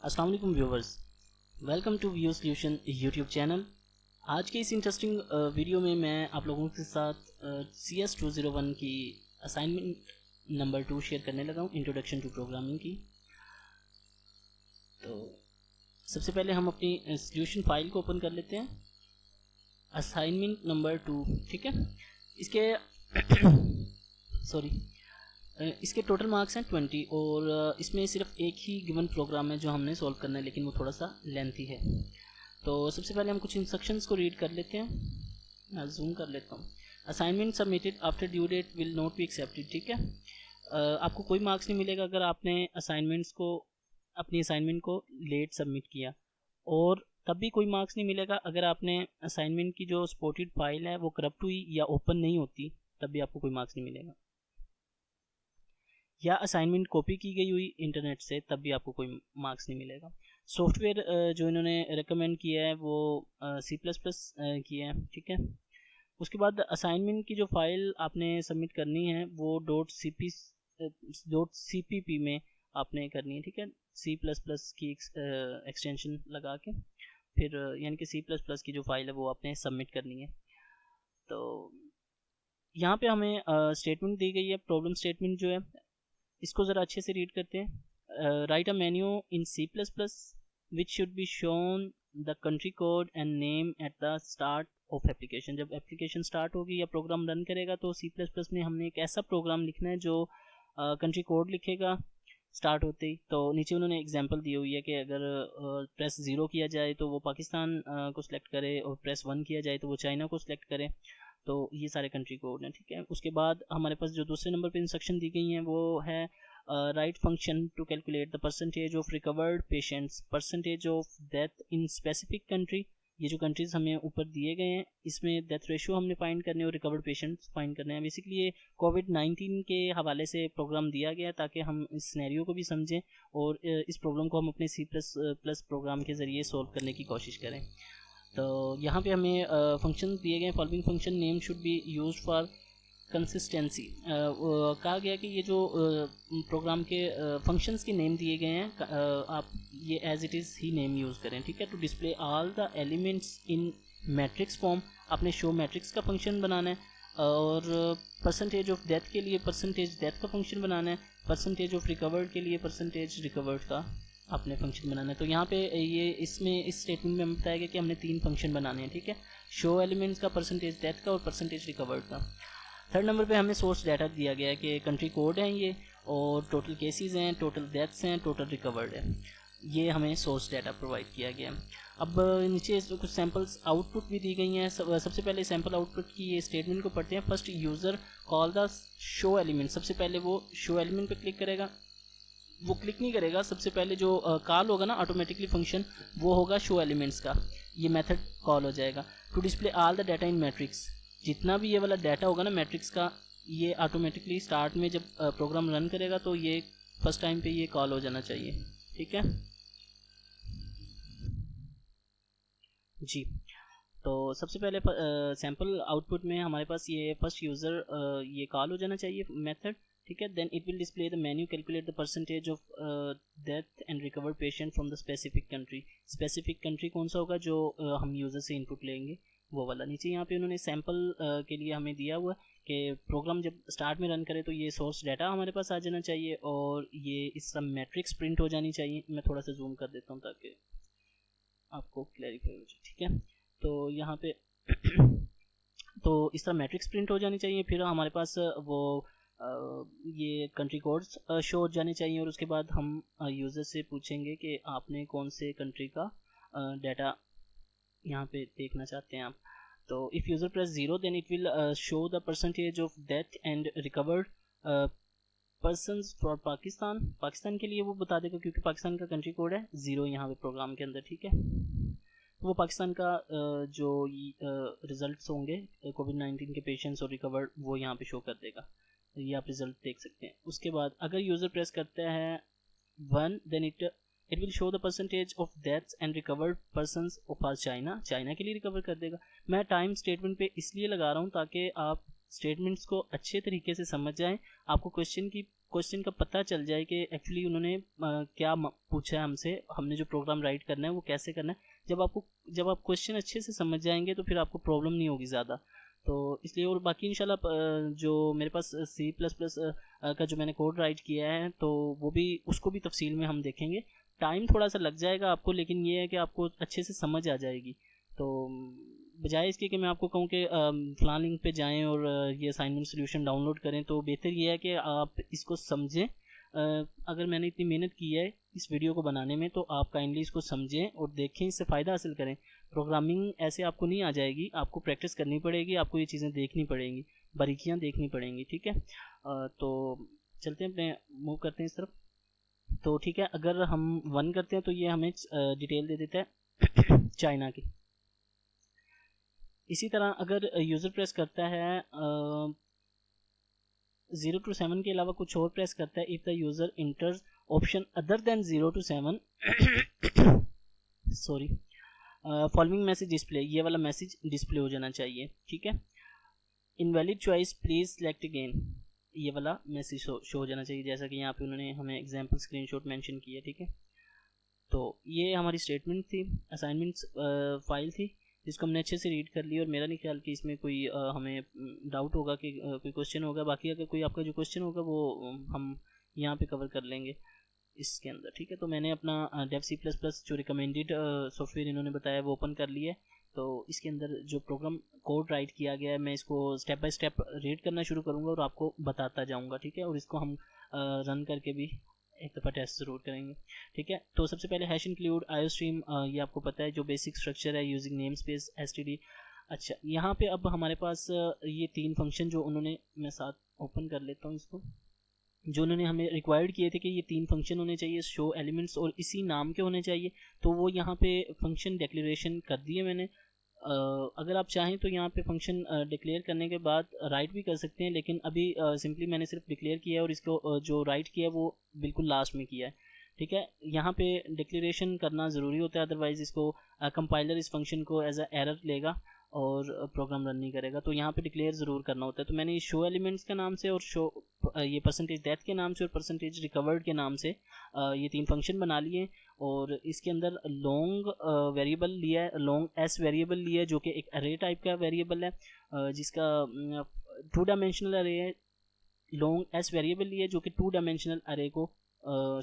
अस्सलाम वालेकुम viewers, welcome to view solution YouTube channel. आज के इस इंटरेस्टिंग वीडियो में मैं आप लोगों के साथ CS201 की असाइनमेंट नंबर 2 शेयर करने लगा हूँ, इंट्रोडक्शन टू प्रोग्रामिंग की। तो सबसे पहले हम अपनी सॉल्यूशन फाइल को ओपन कर लेते हैं, असाइनमेंट नंबर 2। ठीक है, इसके सॉरी इसके टोटल मार्क्स हैं 20 और इसमें सिर्फ एक ही गिवन प्रोग्राम है जो हमने सॉल्व करना है, लेकिन वो थोड़ा सा लेंथी है। तो सबसे पहले हम कुछ इंस्ट्रक्शंस को रीड कर लेते हैं। मैं जूम कर लेता हूँ। Assignment submitted after due date will not be accepted. ठीक है, आपको कोई मार्क्स नहीं मिलेगा अगर आपने अपनी असाइनमेंट को लेट सबमिट किया, और तब भी कोई मार्क्स नहीं मिलेगा अगर आपने असाइनमेंट की जो सपोर्टेड फाइल है वो करप्ट हुई या ओपन नहीं होती, तब भी आपको कोई मार्क्स नहीं मिलेगा। या असाइनमेंट कॉपी की गई हुई इंटरनेट से, तब भी आपको कोई मार्क्स नहीं मिलेगा। सॉफ्टवेयर जो इन्होंने रिकमेंड किया है वो C++ किया है। ठीक है, उसके बाद असाइनमेंट की जो फाइल आपने सबमिट करनी है वो .cpp में आपने करनी है। ठीक है, C++ की एक्सटेंशन लगा के फिर यानी कि C++ की जो फाइल है वो आपने सबमिट करनी है। तो यहाँ पे हमें स्टेटमेंट दी गई है, प्रॉब्लम स्टेटमेंट जो है, इसको ज़रा अच्छे से रीड करते हैं। Right a menu in C++ which should be shown the country code and name at the start of application. जब एप्लीकेशन स्टार्ट होगी या प्रोग्राम रन करेगा तो C++ में हमने एक ऐसा प्रोग्राम लिखना है जो कंट्री कोड लिखेगा स्टार्ट होते ही। तो नीचे उन्होंने एग्जांपल दी हुई है कि अगर प्रेस 0 किया जाए तो वो पाकिस्तान को सिलेक्ट करे, और प्रेस 1 किया जाए तो वो चाइना को सिलेक्ट करे। तो ये सारे कंट्री कोड हैं। ठीक है, उसके बाद हमारे पास जो दूसरे नंबर पे इंस्ट्रक्शन दी गई हैं वो है write function to calculate the percentage of recovered patients, percentage of death in specific country. ये जो कंट्रीज हमें ऊपर दिए गए हैं इसमें डेथ रेशियो हमने फाइंड करने और रिकवर्ड पेशेंट्स फाइंड करने हैं। बेसिकली ये कोविड-19 के हवाले से प्रोग्राम दिया गया ताकि हम इस सिनेरियो को भी समझें और इस प्रॉब्लम को हम अपने C++ प्रोग्राम के ज़रिए सॉल्व करने की कोशिश करें। तो यहाँ पे हमें फंक्शन दिए गए, following function name should be used for consistency. कहा गया कि ये जो प्रोग्राम के फंक्शंस के नेम दिए गए हैं, आप ये as it is he name use करें। ठीक है, to display all the elements in matrix form, आपने शो मैट्रिक्स का फंक्शन बनाना है, और परसेंटेज ऑफ डेथ के लिए परसेंटेज डेथ का फंक्शन बनाना है, परसेंटेज ऑफ रिकवर्ड के लिए परसेंटेज रिकवर्ड का आपने फंक्शन बनाना है। तो यहाँ पे ये इसमें इस स्टेटमेंट में बताया गया कि हमने 3 फंक्शन बनाने हैं। ठीक है, शो एलिमेंट्स का, परसेंटेज डेथ का और परसेंटेज रिकवर्ड का। थर्ड नंबर पे हमें सोर्स डाटा दिया गया है कि कंट्री कोड हैं ये, और टोटल केसेस हैं, टोटल डेथ्स हैं, टोटल रिकवर्ड है। ये हमें सोर्स डाटा प्रोवाइड किया गया है। अब नीचे कुछ सैम्पल्स आउटपुट भी दी गई हैं। सबसे पहले सैम्पल आउटपुट की ये स्टेटमेंट को पढ़ते हैं। First user call the show element, सबसे पहले वो शो एलिमेंट पे क्लिक करेगा, वो क्लिक नहीं करेगा, सबसे पहले जो कॉल होगा ना ऑटोमेटिकली फंक्शन, वो होगा शो एलिमेंट्स का, ये मेथड कॉल हो जाएगा। To display all the data in matrix, जितना भी ये वाला डाटा होगा ना मैट्रिक्स का, ये ऑटोमेटिकली स्टार्ट में जब प्रोग्राम रन करेगा तो ये फर्स्ट टाइम पे ये कॉल हो जाना चाहिए। ठीक है जी, तो सबसे पहले सैम्पल आउटपुट में हमारे पास ये फर्स्ट यूज़र ये कॉल हो जाना चाहिए मेथड। ठीक है, then it will display the menu, calculate the percentage of death and recovered patient from the specific country. Specific country कौन सा होगा जो हम यूज़र से इनपुट लेंगे, वो वाला। नीचे यहाँ पे उन्होंने सैम्पल के लिए हमें दिया हुआ कि प्रोग्राम जब स्टार्ट में रन करे तो ये सोर्स डाटा हमारे पास आ जाना चाहिए और ये इस सब मैट्रिक्स प्रिंट हो जानी चाहिए। मैं थोड़ा सा जूम कर देता हूँ ताकि आपको क्लैरिफाई हो जाए। ठीक है, तो यहाँ पे तो इस तरह मैट्रिक्स प्रिंट हो जानी चाहिए, फिर हमारे पास वो ये कंट्री कोड्स शो हो जाने चाहिए, और उसके बाद हम यूज़र से पूछेंगे कि आपने कौन से कंट्री का डाटा यहाँ पे देखना चाहते हैं आप। तो if user press 0 then it will show the percentage of death and recovered persons for Pakistan. Pakistan के लिए वो बता देगा क्योंकि पाकिस्तान का कंट्री कोड है 0 यहाँ पे प्रोग्राम के अंदर। ठीक है, तो वो पाकिस्तान का जो रिजल्ट्स होंगे कोविड-19 के पेशेंट्स और रिकवर्ड, वो यहाँ पे शो कर देगा। ये आप रिजल्ट देख सकते हैं। उसके बाद अगर यूज़र प्रेस करता है 1 then it will show the percentage of deaths and recovered persons of China. China के लिए रिकवर कर देगा। मैं टाइम स्टेटमेंट पे इसलिए लगा रहा हूँ ताकि आप स्टेटमेंट्स को अच्छे तरीके से समझ जाएं। आपको क्वेश्चन की क्वेश्चन का पता चल जाए कि एक्चुअली उन्होंने क्या पूछा है हमसे, हमने जो प्रोग्राम राइट करना है वो कैसे करना है। जब आप क्वेश्चन अच्छे से समझ जाएंगे तो फिर आपको प्रॉब्लम नहीं होगी ज़्यादा। तो इसलिए, और बाकी इंशाल्लाह जो मेरे पास C++ का जो मैंने कोड राइट किया है तो वो भी, उसको भी तफसील में हम देखेंगे। टाइम थोड़ा सा लग जाएगा आपको, लेकिन ये है कि आपको अच्छे से समझ आ जाएगी। तो बजाय इसके कि मैं आपको कहूँ कि फ़लाँ लिंक पे जाएं और ये असाइनमेंट सोल्यूशन डाउनलोड करें, तो बेहतर ये है कि आप इसको समझें। अगर मैंने इतनी मेहनत की है इस वीडियो को बनाने में, तो आप काइंडली इसको समझें और देखें, इससे फ़ायदा हासिल करें। प्रोग्रामिंग ऐसे आपको नहीं आ जाएगी, आपको प्रैक्टिस करनी पड़ेगी, आपको ये चीज़ें देखनी पड़ेंगी, बारीकियाँ देखनी पड़ेंगी, ठीक है। तो चलते हैं, अपने मूव करते हैं इस तरफ। तो ठीक है, अगर हम 1 करते हैं तो ये हमें डिटेल दे देता है चाइना की। इसी तरह अगर यूज़र प्रेस करता है 0 to 7 के अलावा कुछ और प्रेस करता है, if the user इंटर्स option other than 0 to 7 sorry, following message display, ये वाला मैसेज डिस्प्ले हो जाना चाहिए, ठीक है। Invalid choice please select again, ये वाला मैसेज शो हो जाना चाहिए, जैसा कि यहाँ पे उन्होंने हमें एग्जांपल स्क्रीनशॉट मेंशन किया, ठीक है। तो ये हमारी स्टेटमेंट थी, असाइनमेंट्स फाइल थी, जिसको हमने अच्छे से रीड कर लिया, और मेरा नहीं ख्याल कि इसमें कोई हमें डाउट होगा कि कोई क्वेश्चन होगा। बाकी अगर कोई आपका जो क्वेश्चन होगा वो हम यहाँ पे कवर कर लेंगे इसके अंदर, ठीक है। तो मैंने अपना डेव C++ जो रिकमेंडेड सॉफ्टवेयर इन्होंने बताया वो ओपन कर लिया है। तो इसके अंदर जो प्रोग्राम कोड राइट किया गया है, मैं इसको स्टेप बाय स्टेप रीड करना शुरू करूँगा और आपको बताता जाऊँगा, ठीक है। और इसको हम रन करके भी एक दफ़ा टेस्ट ज़रूर करेंगे, ठीक है। तो सबसे पहले हैश इंक्लूड आयोस्ट्रीम, ये आपको पता है जो बेसिक स्ट्रक्चर है यूजिंग नेम स्पेस std। अच्छा, यहाँ पे अब हमारे पास ये 3 फंक्शन जो उन्होंने, मैं साथ ओपन कर लेता हूँ इसको, जो उन्होंने हमें रिक्वायर्ड किए थे कि ये 3 फंक्शन होने चाहिए, शो एलिमेंट्स और इसी नाम के होने चाहिए। तो वो यहाँ पे फंक्शन डिक्लेरेशन कर दिए मैंने। अगर आप चाहें तो यहाँ पे फंक्शन डिक्लेयर करने के बाद राइट भी कर सकते हैं, लेकिन अभी सिंपली मैंने सिर्फ डिक्लेयर किया है और इसको जो राइट किया है वो बिल्कुल लास्ट में किया है, ठीक है। यहाँ पे डिक्लेरेशन करना ज़रूरी होता है, अदरवाइज़ इसको कंपाइलर इस फंक्शन को एज अ एरर लेगा और प्रोग्राम रन नहीं करेगा। तो यहाँ पे डिक्लेयर ज़रूर करना होता है। तो मैंने शो एलिमेंट्स के नाम से और शो ये परसेंटेज डेथ के नाम से और परसेंटेज रिकवर्ड के नाम से ये 3 फंक्शन बना लिए, और इसके अंदर लॉन्ग वेरिएबल लिया है, लॉन्ग एस वेरिएबल लिया है, जो कि एक अरे टाइप का वेरिएबल है, जिसका 2 डायमेंशनल अरे है। लॉन्ग एस वेरिएबल लिया है जो कि 2 डायमेंशनल अरे को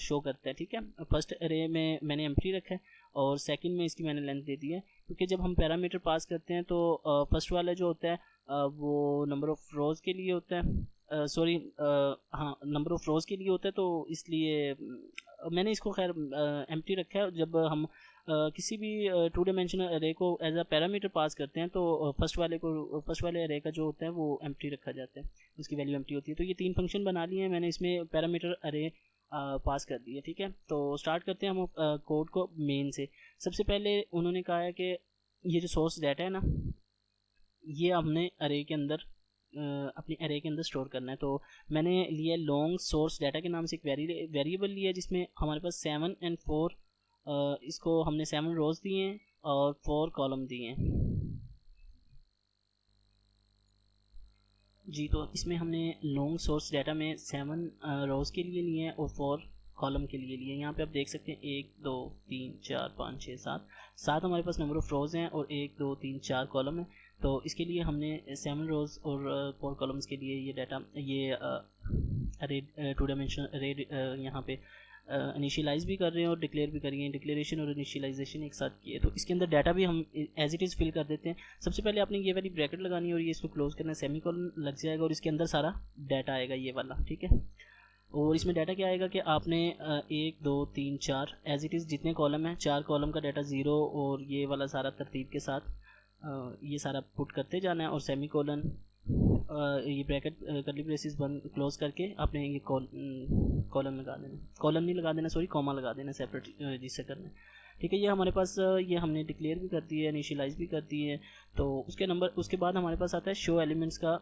शो करता है, ठीक है। फर्स्ट अरे में मैंने एम्प्टी रखा है और सेकंड में इसकी मैंने लेंथ दे दी है, क्योंकि जब हम पैरामीटर पास करते हैं तो फर्स्ट वाला जो होता है वो नंबर ऑफ रोज़ के लिए होता है, सॉरी हाँ, नंबर ऑफ रोज़ के लिए होता है, तो इसलिए मैंने इसको खैर एम्प्टी रखा है। जब हम किसी भी 2 डायमेंशनल अरे को एज अ पैरामीटर पास करते हैं तो फर्स्ट वाले अरे का जो होता है वो एम्प्टी रखा जाता है, उसकी वैल्यू एम्प्टी होती है। तो ये 3 फंक्शन बना लिए हैं मैंने, इसमें पैरामीटर अरे पास कर दिए, ठीक है। तो स्टार्ट करते हैं हम कोड को मेन से। सबसे पहले उन्होंने कहा है कि ये जो सोर्स डाटा है ना, ये हमने अरे के अंदर अपने अरे के अंदर स्टोर करना है। तो मैंने लिया लॉन्ग सोर्स डाटा के नाम से एक वेरिएबल लिया, जिसमें हमारे पास 7 और 4, इसको हमने 7 रोज़ दिए हैं और 4 कॉलम दिए हैं जी। तो इसमें हमने लॉन्ग सोर्स डाटा में 7 रोज़ के लिए लिए हैं और 4 कॉलम के लिए लिए। यहाँ पे आप देख सकते हैं 1 2 3 4 5 6 7 हमारे पास नंबर ऑफ रोज़ हैं और 1 2 3 4 कॉलम है। तो इसके लिए हमने 7 रोज़ और 4 कॉलम्स के लिए ये डाटा, ये अरे 2 डायमेंशनल अरे यहाँ पे इनिशियलाइज भी कर रहे हैं और डिक्लेयर भी कर रहे हैं। डिक्लेरेशन और इनिशियलाइजेशन एक साथ किए, तो इसके अंदर डाटा भी हम एज इट इज़ फिल कर देते हैं। सबसे पहले आपने ये वाली ब्रैकेट लगानी है और ये इसको क्लोज करना है, सेमीकोलन लग जाएगा और इसके अंदर सारा डाटा आएगा ये वाला, ठीक है। और इसमें डाटा क्या आएगा कि आपने 1 2 3 4 एज इट इज़ जितने कॉलम है, 4 कॉलम का डाटा 0 और ये वाला सारा तरतीब के साथ ये सारा पुट करते जाना है, और सेमीकोलन ये ब्रैकेट करली ब्रेसिस बंद क्लोज करके आपने ये कॉलम लगा देना, कॉलम नहीं लगा देना, सॉरी कॉमा लगा देना सेपरेट जिससे करना है, ठीक है। ये हमारे पास ये हमने डिक्लेयर भी कर दी है, इनिशियलाइज भी कर दी है। तो उसके बाद हमारे पास आता है शो एलिमेंट्स का।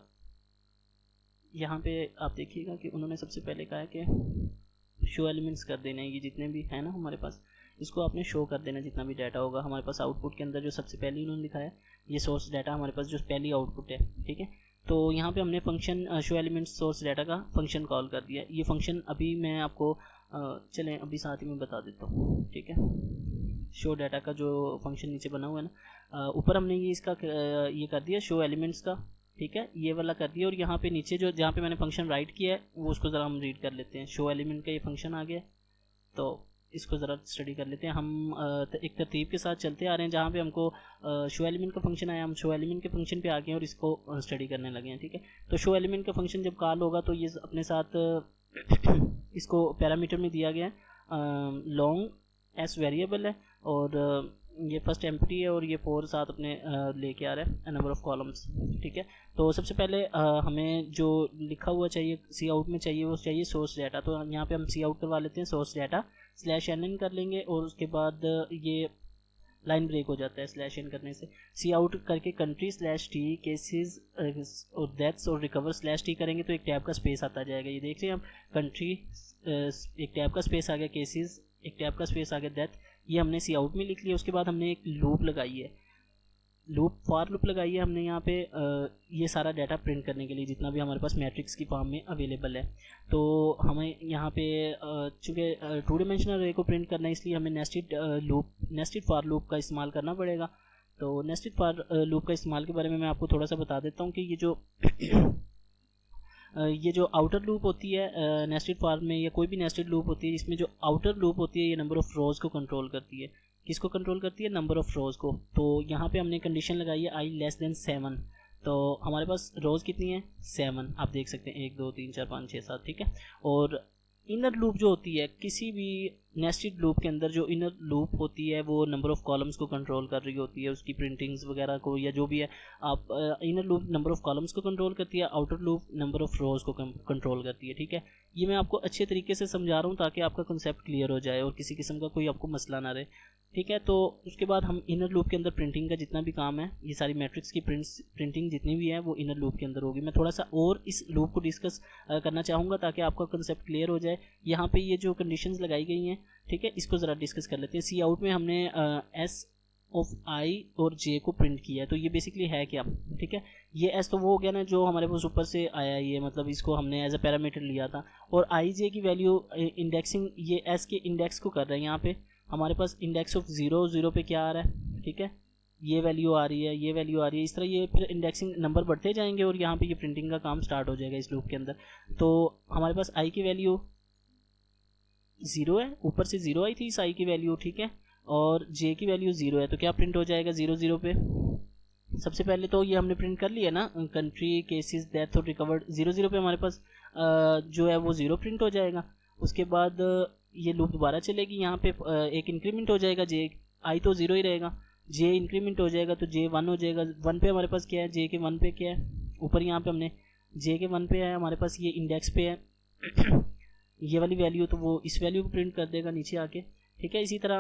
यहाँ पे आप देखिएगा कि उन्होंने सबसे पहले कहा है कि शो एलिमेंट्स कर देने, ये जितने भी है ना हमारे पास, इसको आपने शो कर देना जितना भी डाटा होगा हमारे पास। आउटपुट के अंदर जो सबसे पहले उन्होंने लिखा है ये सोर्स डाटा हमारे पास जो पहली आउटपुट है, ठीक है। तो यहाँ पे हमने function show element source data का फंक्शन कॉल कर दिया। ये फंक्शन अभी मैं आपको चलें अभी साथ ही में बता देता हूँ, ठीक है। शो डाटा का जो फंक्शन नीचे बना हुआ है ना, ऊपर हमने ये इसका ये कर दिया शो एलिमेंट्स का, ठीक है, ये वाला कर दिया। और यहाँ पे नीचे जो जहाँ पे मैंने फंक्शन राइट किया है वो उसको ज़रा हम रीड कर लेते हैं। शो एलिमेंट का ये फंक्शन आ गया, तो इसको ज़रा स्टडी कर लेते हैं। हम एक तरतीब के साथ चलते आ रहे हैं। जहाँ पे हमको शो एलिमेंट का फंक्शन आया, हम शो एलिमेंट के फंक्शन पे आ गए और इसको स्टडी करने लगे हैं, ठीक है। तो शो एलिमेंट का फंक्शन जब कॉल होगा तो ये अपने साथ इसको पैरामीटर में दिया गया है लॉन्ग एस वेरिएबल है, और ये फर्स्ट एम्प्टी है, और ये 4 साथ अपने लेके आ रहा है नंबर ऑफ कॉलम्स, ठीक है। तो सबसे पहले हमें जो लिखा हुआ चाहिए सी आउट में चाहिए वो चाहिए सोर्स डाटा। तो यहाँ पे हम सी आउट करवा लेते हैं सोर्स डाटा /n कर लेंगे, और उसके बाद ये लाइन ब्रेक हो जाता है /n करने से। सी आउट करके कंट्री /t केसेस और डेथ्स और रिकवर /t करेंगे तो एक टैब का स्पेस आता जाएगा। ये देख रहे हैं हम, कंट्री एक टैब का स्पेस आ गया, केसेस एक टैब का स्पेस आ गया, डेथ ये हमने सी आउट में लिख लिया। उसके बाद हमने एक लूप लगाई है, फॉर लूप लगाई है हमने यहाँ पे ये सारा डाटा प्रिंट करने के लिए जितना भी हमारे पास मैट्रिक्स की फॉर्म में अवेलेबल है। तो हमें यहाँ पे चूँकि 2 डिमेंशनल अरे को प्रिंट करना है, इसलिए हमें नेस्टेड फॉर लूप का इस्तेमाल करना पड़ेगा। तो नेस्टेड फॉर लूप का इस्तेमाल के बारे में मैं आपको थोड़ा सा बता देता हूँ कि ये जो आउटर लूप होती है नेस्टेड फॉर में, या कोई भी नेस्टेड लूप होती है, इसमें जो आउटर लूप होती है ये नंबर ऑफ रोज को कंट्रोल करती है। किसको कंट्रोल करती है? नंबर ऑफ रोज को। तो यहाँ पे हमने कंडीशन लगाई है i < 7। तो हमारे पास रोज कितनी है? 7। आप देख सकते हैं 1 2 3 4 5 6 7, ठीक है। और इनर लूप जो होती है, किसी भी नेस्टेड लूप के अंदर जो इनर लूप होती है वो नंबर ऑफ कॉलम्स को कंट्रोल कर रही होती है, उसकी प्रिंटिंग्स वगैरह को, या जो भी है। आप inner loop number of columns को कंट्रोल करती है, आउटर लूप नंबर ऑफ रोज को कंट्रोल करती है, ठीक है। ये मैं आपको अच्छे तरीके से समझा रहा हूँ ताकि आपका कंसेप्ट क्लियर हो जाए और किसी किस्म का कोई आपको मसला ना रहे, ठीक है। तो उसके बाद हम इनर लूप के अंदर प्रिंटिंग का जितना भी काम है, ये सारी मैट्रिक्स की प्रिंटिंग जितनी भी है वो इनर लूप के अंदर होगी। मैं थोड़ा सा और इस लूप को डिस्कस करना चाहूँगा ताकि आपका कंसेप्ट क्लियर हो जाए। यहाँ पे ये जो कंडीशंस लगाई गई हैं, ठीक है, इसको ज़रा डिस्कस कर लेते हैं। सी आउट में हमने एस ऑफ आई और जे को प्रिंट किया है। तो ये बेसिकली है क्या, ठीक है। ये एस तो वो हो गया ना जो हमारे पास ऊपर से आया, ये मतलब इसको हमने एज अ पैरामीटर लिया था। और आई जे की वैल्यू इंडेक्सिंग ये एस के इंडेक्स को कर रहे हैं। यहाँ पे हमारे पास इंडेक्स ऑफ 0 पे क्या आ रहा है, ठीक है, ये वैल्यू आ रही है, ये वैल्यू आ रही है। इस तरह ये फिर इंडेक्सिंग नंबर बढ़ते जाएंगे और यहाँ पे ये प्रिंटिंग का काम स्टार्ट हो जाएगा इस लूप के अंदर। तो हमारे पास आई की वैल्यू 0 है, ऊपर से 0 आई थी इस आई की वैल्यू, ठीक है, और जे की वैल्यू 0 है। तो क्या प्रिंट हो जाएगा 0 पे? सबसे पहले तो ये हमने प्रिंट कर लिया ना, कंट्री केसेस डेथ और रिकवर्ड। 0 पे हमारे पास जो है वो 0 प्रिंट हो जाएगा। उसके बाद ये लूप दोबारा चलेगी, यहाँ पे एक इंक्रीमेंट हो जाएगा, जे आई तो 0 ही रहेगा, जे इंक्रीमेंट हो जाएगा तो जे 1 हो जाएगा। 1 पे हमारे पास क्या है? जे के 1 पे क्या है? ऊपर यहाँ पे हमने जे के 1 पे है हमारे पास, ये इंडेक्स पे है ये वाली वैल्यू, तो वो इस वैल्यू को प्रिंट कर देगा नीचे आके, ठीक है। इसी तरह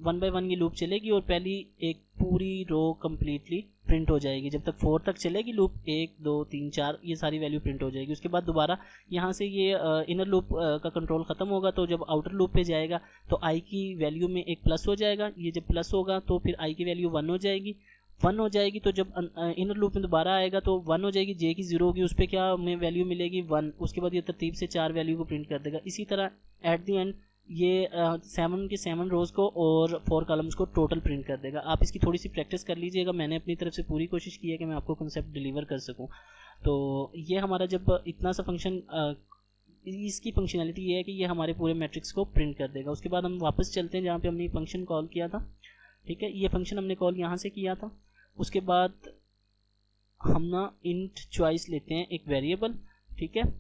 1 बाय 1 ये लूप चलेगी और पहली एक पूरी रो कम्प्लीटली प्रिंट हो जाएगी। जब तक 4 तक चलेगी लूप, 1 2 3 4 ये सारी वैल्यू प्रिंट हो जाएगी। उसके बाद दोबारा यहाँ से ये इनर लूप का कंट्रोल ख़त्म होगा, तो जब आउटर लूप पे जाएगा तो आई की वैल्यू में एक प्लस हो जाएगा। ये जब प्लस होगा तो फिर आई की वैल्यू 1 हो जाएगी, 1 हो जाएगी। तो जब इनर लूप में दोबारा आएगा तो 1 हो जाएगी, जे की 0 होगी, उस पर क्या हमें वैल्यू मिलेगी 1। उसके बाद ये तरतीब से 4 वैल्यू को प्रिंट कर देगा। इसी तरह एट दी एंड ये 7 के 7 रोज को और 4 कॉलम्स को टोटल प्रिंट कर देगा। आप इसकी थोड़ी सी प्रैक्टिस कर लीजिएगा। मैंने अपनी तरफ से पूरी कोशिश की है कि मैं आपको कंसेप्ट डिलीवर कर सकूं। तो ये हमारा जब इतना सा फंक्शन, इसकी फंक्शनैलिटी ये है कि ये हमारे पूरे मैट्रिक्स को प्रिंट कर देगा। उसके बाद हम वापस चलते हैं जहाँ पे हमने फंक्शन कॉल किया था, ठीक है। ये फंक्शन हमने कॉल यहाँ से किया था। उसके बाद हम ना इंट चॉइस लेते हैं एक वेरिएबल, ठीक है।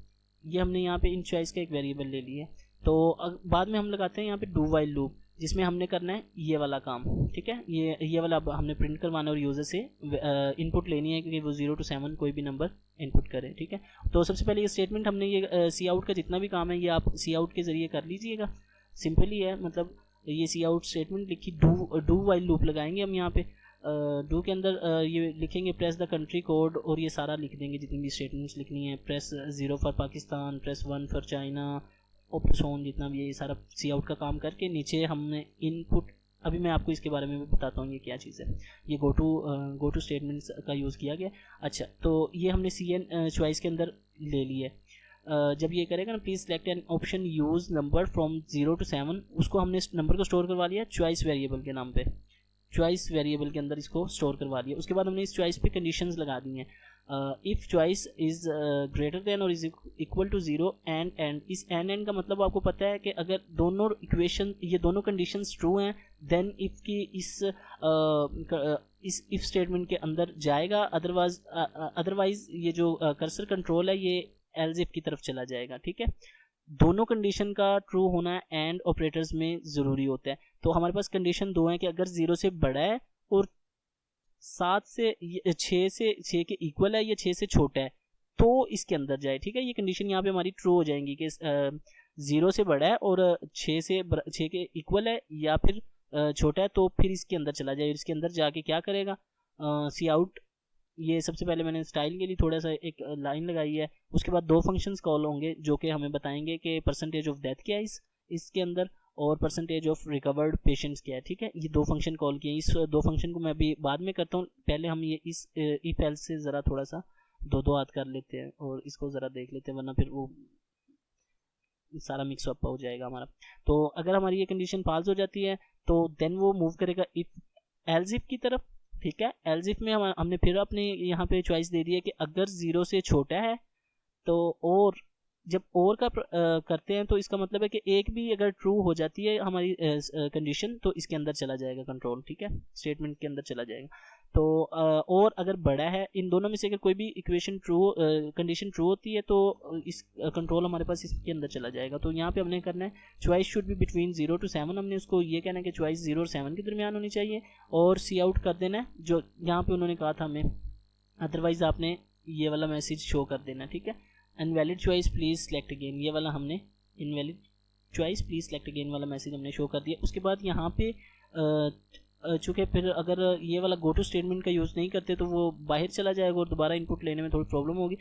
ये हमने यहाँ पे इंट चॉइस का एक वेरिएबल ले लिया। तो बाद में हम लगाते हैं यहाँ पे डू वाइल लूप, जिसमें हमने करना है ये वाला काम, ठीक है। ये वाला हमने प्रिंट करवाना है और यूज़र से इनपुट लेनी है कि वो 0 to 7 कोई भी नंबर इनपुट करे, ठीक है। तो सबसे पहले ये स्टेटमेंट हमने ये सी आउट का जितना भी काम है ये आप सी आउट के ज़रिए कर लीजिएगा। सिंपल ही है, मतलब ये सी आउट स्टेटमेंट लिखी, डू वाइल लूप लगाएंगे हम यहाँ पे। डू के अंदर ये लिखेंगे प्रेस द कंट्री कोड, और ये सारा लिख देंगे जितनी भी स्टेटमेंट्स लिखनी है। Press 0 for Pakistan, press 1 for China, option जितना भी ये सारा सी आउट का काम करके नीचे हमने इनपुट अभी मैं आपको इसके बारे में भी बताता हूँ ये क्या चीज़ है। ये गो टू स्टेटमेंट्स का यूज़ किया गया। अच्छा, तो ये हमने CN चॉइस के अंदर ले ली है। जब ये करेगा ना, please select an option use number from 0 to 7, उसको हमने इस नंबर को स्टोर करवा लिया चॉइस वेरिएबल के नाम पे, चॉइस वेरिएबल के अंदर इसको स्टोर करवा लिया। उसके बाद हमने इस चॉइस पे कंडीशंस लगा दी हैं। If choice is greater than और इज इक्वल टू 0 एंड इस एंड का मतलब आपको पता है कि अगर दोनों इक्वेशन, ये दोनों कंडीशंस ट्रू हैं, देन इफ़ की इस इफ स्टेटमेंट के अंदर जाएगा, अदरवाइज ये जो कर्सर कंट्रोल है ये एल्स इफ की तरफ चला जाएगा। ठीक है, दोनों कंडीशन का ट्रू होना एंड ऑपरेटर्स में ज़रूरी होता है। तो हमारे पास कंडीशन दो है कि अगर 0 से बड़ा है और 6 से के इक्वल है या 6 से छोटा है तो इसके अंदर जाए। ठीक है, ये कंडीशन यहाँ पे हमारी ट्रू हो जाएंगी कि 0 से बड़ा है और 6 के इक्वल है या फिर छोटा है, तो फिर इसके अंदर चला जाए। इसके अंदर जाके क्या करेगा, सी आउट, ये सबसे पहले मैंने स्टाइल के लिए थोड़ा सा एक लाइन लगाई है। उसके बाद दो फंक्शंस कॉल होंगे जो कि हमें बताएंगे कि परसेंटेज ऑफ डेथ क्या है इसके अंदर और परसेंटेज ऑफ रिकवर्ड पेशेंट्स क्या है। ठीक है, ये दो फंक्शन कॉल किए। इस दो फंक्शन को मैं अभी बाद में करता हूँ, पहले हम ये इस इफ एल्स से ज़रा थोड़ा सा दो हाथ कर लेते हैं और इसको ज़रा देख लेते हैं, वरना फिर वो सारा मिक्स अप हो जाएगा हमारा। तो अगर हमारी ये कंडीशन पास हो जाती है तो देन वो मूव करेगा इफ एल्स इफ की तरफ। ठीक है, एल्स इफ में हमने फिर अपने यहाँ पे चॉइस दे दी है कि अगर 0 से छोटा है तो, और जब और का करते हैं तो इसका मतलब है कि एक भी अगर ट्रू हो जाती है हमारी कंडीशन तो इसके अंदर चला जाएगा कंट्रोल। ठीक है, स्टेटमेंट के अंदर चला जाएगा। तो और अगर बड़ा है, इन दोनों में से अगर कोई भी इक्वेशन ट्रू कंडीशन ट्रू होती है तो इस कंट्रोल हमारे पास इसके अंदर चला जाएगा। तो यहाँ पे हमने करना है choice should be between 0 to 7, हमने उसको ये कहना है कि चॉइस 0 और 7 के दरमियान होनी चाहिए और सी आउट कर देना है जो यहाँ पे उन्होंने कहा था हमें, अदरवाइज आपने ये वाला मैसेज शो कर देना। ठीक है, invalid choice please select again, ये वाला हमने invalid choice please select again वाला मैसेज हमने शो कर दिया। उसके बाद यहाँ पे चूँकि फिर अगर ये वाला गो टू स्टेटमेंट का यूज़ नहीं करते तो वो बाहर चला जाएगा और दोबारा इनपुट लेने में थोड़ी प्रॉब्लम होगी,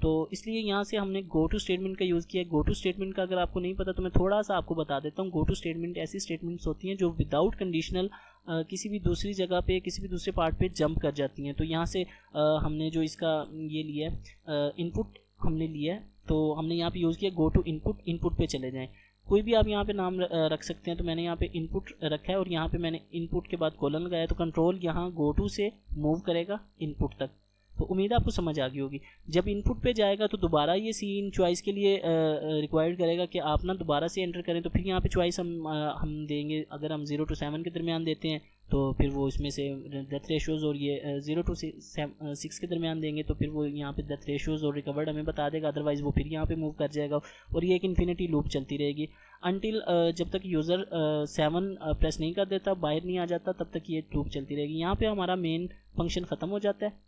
तो इसलिए यहाँ से हमने गो टू स्टेटमेंट का यूज़ किया। गो टू स्टेटमेंट का अगर आपको नहीं पता तो मैं थोड़ा सा आपको बता देता हूँ। गो टू स्टेटमेंट ऐसी स्टेटमेंट्स होती हैं जो विदाउट कंडीशनल किसी भी दूसरी जगह पे, किसी भी दूसरे पार्ट पे जंप कर जाती हैं। तो यहाँ से हमने जो इसका ये लिया है इनपुट हमने लिया है, तो हमने यहाँ पे यूज़ किया गो टू इनपुट पे चले जाएँ। कोई भी आप यहाँ पे नाम रख सकते हैं, तो मैंने यहाँ पे इनपुट रखा है और यहाँ पे मैंने इनपुट के बाद कॉलन लगाया, तो कंट्रोल यहाँ गो टू से मूव करेगा इनपुट तक। तो उम्मीद है आपको समझ आ गई होगी। जब इनपुट पे जाएगा तो दोबारा ये सीन चॉइस के लिए रिक्वायर्ड करेगा कि आप ना दोबारा से एंटर करें। तो फिर यहाँ पे चॉइस हम देंगे, अगर हम 0 to 7 के दरमियान देते हैं तो फिर वो इसमें से डेथ रेशोज़, और ये 0 to 6 के दरमियान देंगे तो फिर वो यहाँ पे डेथ रेशोज़ और रिकवर्ड हमें बता देगा, अदरवाइज़ वो फिर यहाँ पे मूव कर जाएगा और ये एक इन्फिनिटी लूप चलती रहेगी अनटिल जब तक यूज़र 7 प्रेस नहीं कर देता, बाहर नहीं आ जाता, तब तक ये लूप चलती रहेगी। यहाँ पे हमारा मेन फंक्शन ख़त्म हो जाता है।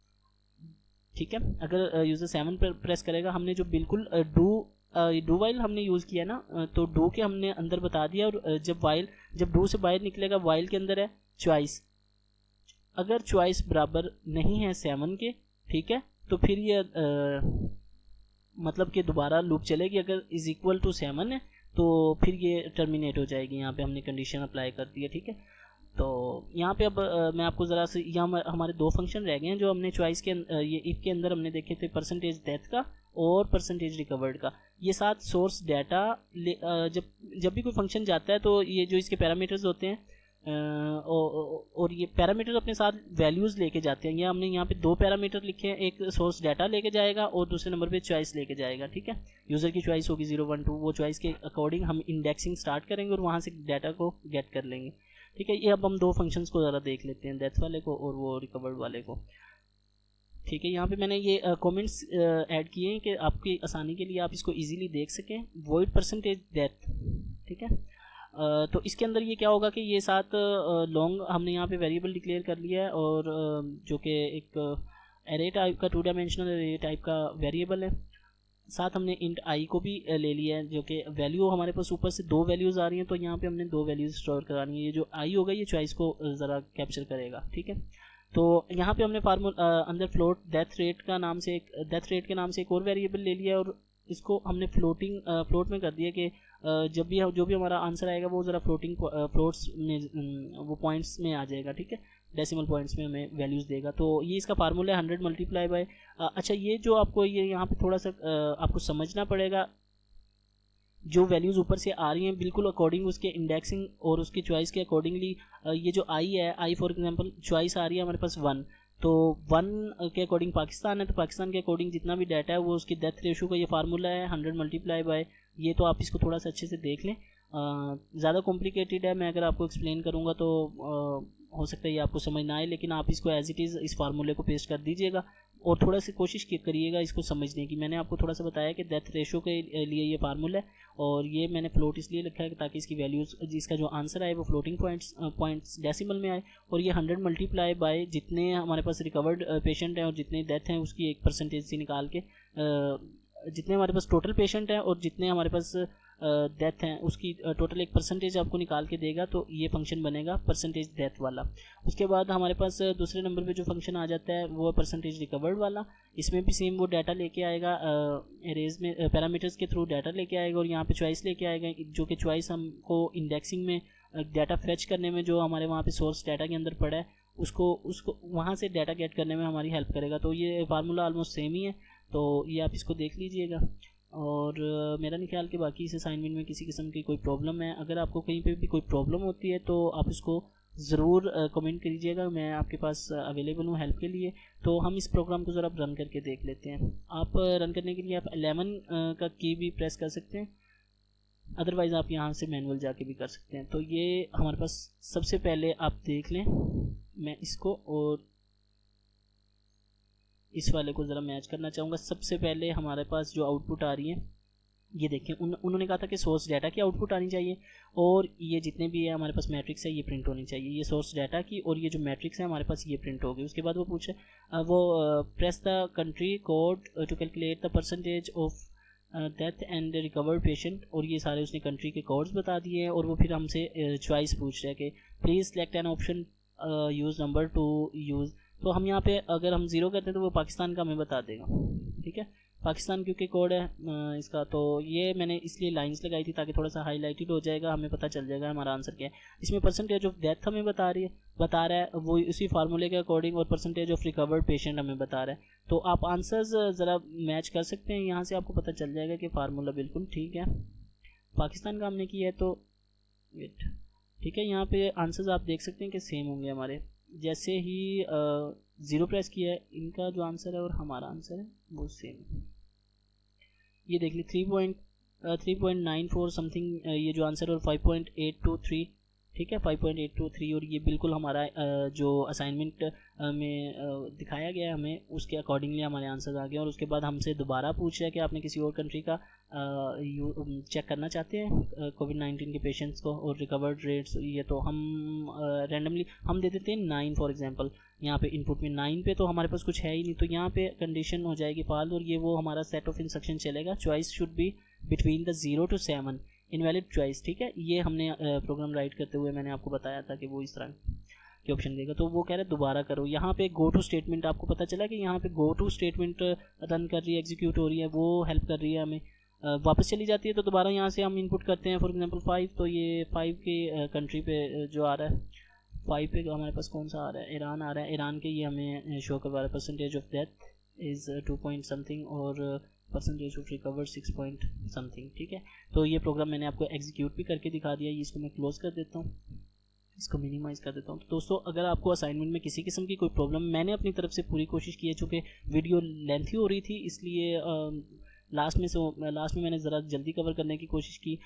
ठीक है, अगर यूज़र 7 पर प्रेस करेगा, हमने जो बिल्कुल डू वाइल हमने यूज़ किया ना, तो डू के हमने अंदर बता दिया, और जब डू से बाहर निकलेगा वाइल के अंदर है चॉइस, अगर चॉइस बराबर नहीं है 7 के, ठीक है, तो फिर ये मतलब कि दोबारा लूप चलेगी। अगर इज इक्वल टू 7 है तो फिर ये टर्मिनेट हो जाएगी। यहाँ पे हमने कंडीशन अप्लाई कर दी है। ठीक है, तो यहाँ पे अब मैं आपको ज़रा से, यहाँ हमारे दो फंक्शन रह गए हैं जो हमने चॉइस के ये इफ के अंदर हमने देखे थे, परसेंटेज डेथ का और परसेंटेज रिकवर्ड का। ये साथ सोर्स डाटा जब भी कोई फंक्शन जाता है तो ये जो इसके पैरामीटर्स होते हैं और ये पैरामीटर्स अपने साथ वैल्यूज़ लेके जाते हैं। ये हमने यहाँ पे दो पैरामीटर लिखे हैं, एक सोर्स डाटा लेके जाएगा और दूसरे नंबर पे चॉइस लेके जाएगा। ठीक है, यूज़र की चॉइस होगी 0 1 2, वो चॉइस के अकॉर्डिंग हम इंडेक्सिंग स्टार्ट करेंगे और वहाँ से डाटा को गेट कर लेंगे। ठीक है, ये अब हम दो फंक्शंस को ज़रा देख लेते हैं, डेथ वाले को और वो रिकवर्ड वाले को। ठीक है, यहाँ पे मैंने ये कमेंट्स ऐड किए हैं कि आपकी आसानी के लिए आप इसको इजीली देख सकें। वॉइड परसेंटेज डेथ, ठीक है, तो इसके अंदर ये क्या होगा कि ये साथ लॉन्ग हमने यहाँ पे वेरिएबल डिक्लेयर कर लिया है और जो कि एक एरे टाइप का 2 डायमेंशनल एरे टाइप का वेरिएबल है। साथ हमने इंट आई को भी ले लिया है, जो कि वैल्यू हमारे पास ऊपर से दो वैल्यूज़ आ रही हैं, तो यहाँ पे हमने दो वैल्यूज़ स्टोर करानी है। ये जो आई होगा ये चॉइस को ज़रा कैप्चर करेगा। ठीक है, तो यहाँ पे हमने फार्मूला अंदर फ्लोट डेथ रेट के नाम से एक और वेरिएबल ले लिया और इसको हमने फ्लोट में कर दिया कि जब भी जो भी हमारा आंसर आएगा वो ज़रा फ्लोट्स में वो पॉइंट्स में आ जाएगा, ठीक है, डेसिमल पॉइंट्स में हमें वैल्यूज़ देगा। तो ये इसका फार्मूला है 100 मल्टीप्लाई बाय अच्छा ये जो आपको ये यहाँ पे थोड़ा सा आपको समझना पड़ेगा, जो वैल्यूज़ ऊपर से आ रही हैं बिल्कुल अकॉर्डिंग उसके इंडेक्सिंग और उसकी चॉइस के अकॉर्डिंगली, ये जो आई है, आई फॉर एग्जांपल चॉइस आ रही है हमारे पास 1, तो 1 के अकॉर्डिंग पाकिस्तान है, तो पाकिस्तान के अकॉर्डिंग जितना भी डाटा है वो उसकी डेथ रेशो का ये फार्मूला है 100 मल्टीप्लाई बाय ये। तो आप इसको थोड़ा सा अच्छे से देख लें, ज़्यादा कॉम्प्लिकेटेड है, मैं अगर आपको एक्सप्लेन करूँगा तो हो सकता है ये आपको समझ ना आए, लेकिन आप इसको एज इट इज़ इस फार्मूले को पेस्ट कर दीजिएगा और थोड़ा सी कोशिश करिएगा इसको समझने की। मैंने आपको थोड़ा सा बताया कि डेथ रेशो के लिए ये फार्मूला है, और ये मैंने फ्लोट इसलिए लिखा है ताकि इसकी वैल्यूज़, जिसका जो आंसर आए वो फ्लोटिंग पॉइंट्स डेसिमल में आए, और ये 100 मल्टीप्लाई बाय जितने हमारे पास रिकवर्ड पेशेंट हैं और जितने डेथ हैं उसकी एक परसेंटेज से निकाल के, जितने हमारे पास टोटल पेशेंट हैं और जितने हमारे पास डेथ हैं उसकी टोटल एक परसेंटेज आपको निकाल के देगा, तो ये फंक्शन बनेगा परसेंटेज डेथ वाला। उसके बाद हमारे पास दूसरे नंबर पे जो फंक्शन आ जाता है वो परसेंटेज रिकवर्ड वाला। इसमें भी सेम वो डाटा लेके आएगा, एरेज में पैरामीटर्स के थ्रू डाटा लेके आएगा, और यहाँ पे चॉइस लेके आएगा, जो कि चॉइस हमको इंडेक्सिंग में डाटा फेच करने में जो हमारे वहाँ पे सोर्स डाटा के अंदर पड़ा है उसको वहाँ से डाटा गेट करने में हमारी हेल्प करेगा। तो ये फार्मूला ऑलमोस्ट सेम ही है, तो ये आप इसको देख लीजिएगा। और मेरा नहीं ख्याल कि बाकी इस असाइनमेंट में किसी किस्म की कोई प्रॉब्लम है। अगर आपको कहीं पे भी कोई प्रॉब्लम होती है तो आप इसको ज़रूर कमेंट कीजिएगा, मैं आपके पास अवेलेबल हूँ हेल्प के लिए। तो हम इस प्रोग्राम को ज़रा रन करके देख लेते हैं। आप रन करने के लिए आप 11 का की भी प्रेस कर सकते हैं, अदरवाइज़ आप यहाँ से मैनुअल जाके भी कर सकते हैं। तो ये हमारे पास सबसे पहले आप देख लें, मैं इसको और इस वाले को ज़रा मैच करना चाहूँगा। सबसे पहले हमारे पास जो आउटपुट आ रही है ये देखें, उन्होंने कहा था कि सोर्स डाटा की आउटपुट आनी चाहिए, और ये जितने भी है हमारे पास मैट्रिक्स है ये प्रिंट होनी चाहिए, ये सोर्स डाटा की, और ये जो मैट्रिक्स है हमारे पास ये प्रिंट होगी। उसके बाद वो पूछे वो press the country code to calculate the percentage of death and recovered patient, और ये सारे उसने कंट्री के कोड्स बता दिए हैं। और वो फिर हमसे चॉइस पूछ रहा है कि please select an option use number two use. तो हम यहाँ पे अगर हम 0 करते हैं तो वो पाकिस्तान का हमें बता देगा, ठीक है, पाकिस्तान क्योंकि कोड है इसका। तो ये मैंने इसलिए लाइंस लगाई थी ताकि थोड़ा सा हाईलाइटेड हो जाएगा, हमें पता चल जाएगा हमारा आंसर क्या है। इसमें परसेंटेज ऑफ डेथ हमें बता रहा है वो उसी फार्मूले के अकॉर्डिंग, और परसेंटेज ऑफ रिकवर्ड पेशेंट हमें बता रहा है। तो आप आंसर्स ज़रा मैच कर सकते हैं, यहाँ से आपको पता चल जाएगा कि फार्मूला बिल्कुल ठीक है। पाकिस्तान का हमने किया है तो वेट, ठीक है, यहाँ पे आंसर्स आप देख सकते हैं कि सेम होंगे हमारे। जैसे ही 0 प्रेस किया है, इनका जो आंसर है और हमारा आंसर है वो सेम है। ये देख ली 3.94 समथिंग ये जो आंसर है, और 5.823, ठीक है, 5.823, और ये बिल्कुल हमारा जो असाइनमेंट में दिखाया गया है हमें उसके अकॉर्डिंगली हमारे आंसर आ गए। और उसके बाद हमसे दोबारा पूछ रहा है कि आपने किसी और कंट्री का चेक करना चाहते हैं कोविड-19 के पेशेंट्स को और रिकवर्ड रेट्स। ये तो हम रैंडमली हम दे देते हैं 9 फॉर एग्जांपल, यहाँ पे इनपुट में 9 पे तो हमारे पास कुछ है ही नहीं, तो यहाँ पे कंडीशन हो जाएगी फाल, और ये वो हमारा सेट ऑफ इंस्ट्रक्शन चलेगा, choice should be between the 0 to 7, invalid choice, ठीक है। ये हमने प्रोग्राम राइट करते हुए मैंने आपको बताया था कि वो इस तरह के ऑप्शन देगा। तो वो कह रहा है दोबारा करो। यहाँ पे गो टू स्टेटमेंट, आपको पता चला कि यहाँ पे गो टू स्टेटमेंट रन कर रही है, एग्जीक्यूट हो रही है, वो हेल्प कर रही है हमें। वापस चली जाती है तो दोबारा यहाँ से हम इनपुट करते हैं, फॉर एग्जांपल 5, तो ये 5 के कंट्री पे जो आ रहा है, 5 पे हमारे पास कौन सा आ रहा है, ईरान आ रहा है। ईरान के ये हमें शो करवा रहा है percentage of death is 2 point something, और percentage of recover 6 point something, ठीक है। तो ये प्रोग्राम मैंने आपको एग्जीक्यूट भी करके दिखा दिया। इसको मैं क्लोज कर देता हूँ, इसको मिनिमाइज़ कर देता हूँ। तो दोस्तों अगर आपको असाइनमेंट में किसी किस्म की कोई प्रॉब्लम, मैंने अपनी तरफ से पूरी कोशिश की है, चूँकि वीडियो लेंथी हो रही थी इसलिए लास्ट में मैंने ज़रा जल्दी कवर करने की कोशिश की।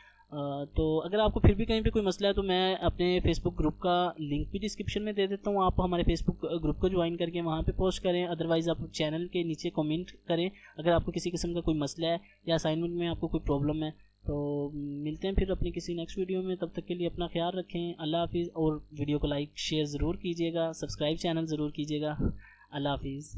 तो अगर आपको फिर भी कहीं पे कोई मसला है तो मैं अपने फेसबुक ग्रुप का लिंक भी डिस्क्रिप्शन में दे देता हूँ, आप हमारे फेसबुक ग्रुप को ज्वाइन करके वहाँ पे पोस्ट करें। अदरवाइज़ आप चैनल के नीचे कमेंट करें अगर आपको किसी किस्म का कोई मसला है या असाइनमेंट में आपको कोई प्रॉब्लम है। तो मिलते हैं फिर अपनी किसी नेक्स्ट वीडियो में, तब तक के लिए अपना ख्याल रखें। अल्लाह हाफिज़, और वीडियो को लाइक शेयर ज़रूर कीजिएगा, सब्सक्राइब चैनल ज़रूर कीजिएगा। अल्लाह हाफिज़।